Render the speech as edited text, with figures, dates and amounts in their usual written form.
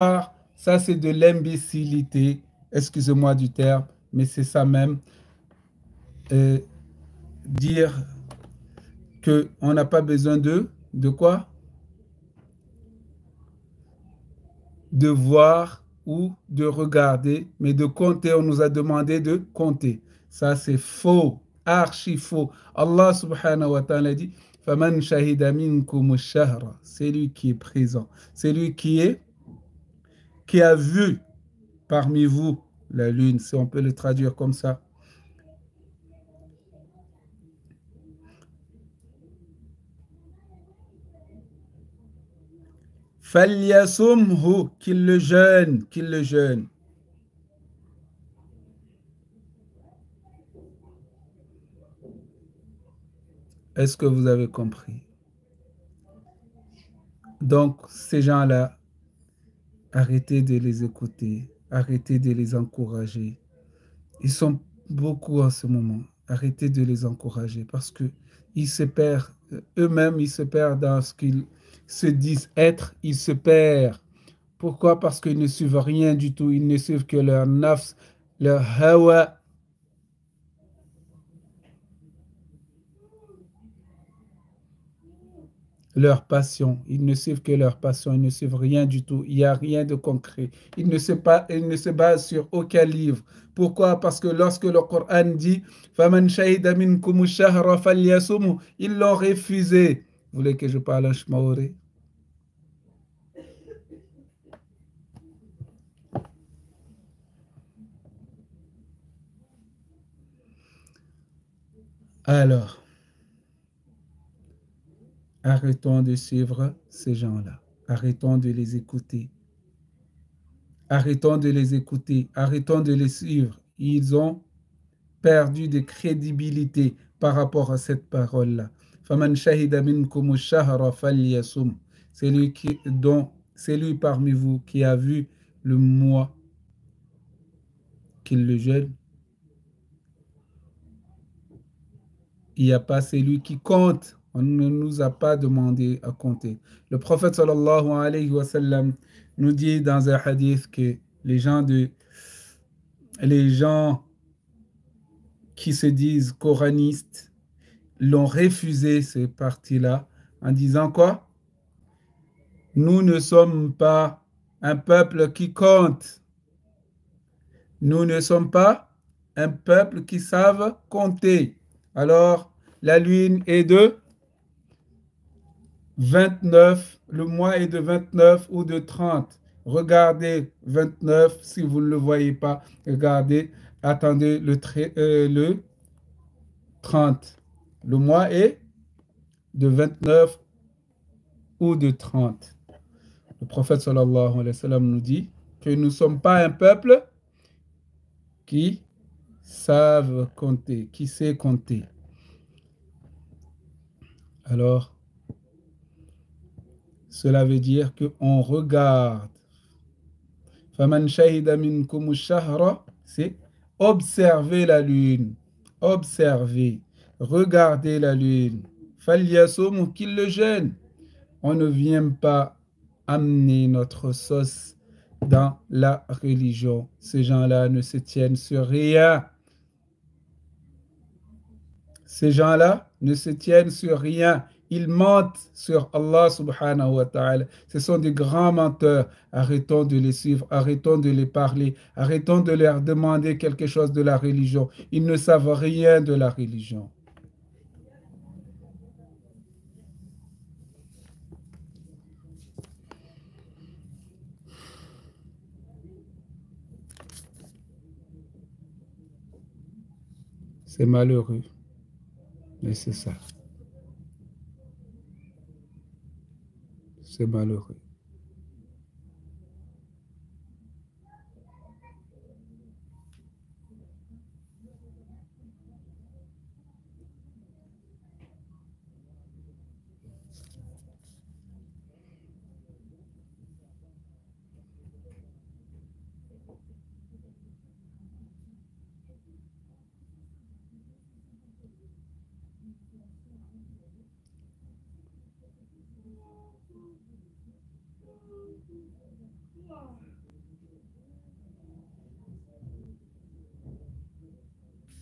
Ça c'est de l'imbécilité, excusez-moi du terme, mais c'est ça même. Euh, Dire que on n'a pas besoin de quoi? De voir ou de regarder, mais de compter, on nous a demandé de compter. Ça, c'est faux, archi faux. Allah subhanahu wa ta'ala dit, فَمَنْ شَهِدَ مِنْكُمُ الشَّهْرَ. C'est lui qui est présent. C'est lui qui a vu parmi vous la lune, si on peut le traduire comme ça. فَلْيَصُمْهُ, qu'il le jeûne, qu'il le jeûne. Est-ce que vous avez compris? Donc, ces gens-là, arrêtez de les écouter, arrêtez de les encourager. Ils sont beaucoup en ce moment. Arrêtez de les encourager parce que ils se perdent, eux-mêmes, ils se perdent dans ce qu'ils se disent être, ils se perdent. Pourquoi? Parce qu'ils ne suivent rien du tout, ils ne suivent que leur nafs, leur hawa, leur passion. Ils ne suivent que leur passion, ils ne suivent rien du tout. Il n'y a rien de concret. Ils ne se basent sur aucun livre. Pourquoi? Parce que lorsque le Coran dit فَمَنْ شَهِدَ مِنْكُمُ الشَّهْرَ فَلْيَصُمْهُ, ils l'ont refusé. Vous voulez que je parle en shmaoré? Alors, arrêtons de suivre ces gens-là. Arrêtons de les écouter. Arrêtons de les écouter. Arrêtons de les suivre. Ils ont perdu de crédibilité par rapport à cette parole-là. فَمَنْ شَهِدَ مِنْكُمُ الشَّهْرَ فَلْيَصُمْ. C'est lui parmi vous qui a vu le mois qu'il le jeûne. Il n'y a pas celui qui compte. On ne nous a pas demandé à compter. Le prophète sallallahu alayhi wa sallam nous dit dans un hadith que les gens qui se disent coranistes l'ont refusé, ces parties-là, en disant quoi? Nous ne sommes pas un peuple qui compte. Nous ne sommes pas un peuple qui savent compter. Alors, la lune est de 29, le mois est de 29 ou de 30. Regardez 29, si vous ne le voyez pas, regardez, attendez le 30. Le mois est de 29 ou de 30. Le prophète sallallahu alayhi wa sallam nous dit que nous ne sommes pas un peuple qui savent compter, qui sait compter. Alors, cela veut dire qu'on regarde. فَمَنْ شَهِدَ مِنْكُمُ الشَّهْرَ, c'est observer la lune. Observer, regarder la lune. فَلْيَصُمْ, qu'il le jeûne. On ne vient pas amener notre sauce dans la religion. Ces gens-là ne se tiennent sur rien. Ces gens-là ne se tiennent sur rien. Ils mentent sur Allah subhanahu wa ta'ala. Ce sont des grands menteurs. Arrêtons de les suivre, arrêtons de les parler, arrêtons de leur demander quelque chose de la religion. Ils ne savent rien de la religion. C'est malheureux, mais c'est ça. C'est malheureux.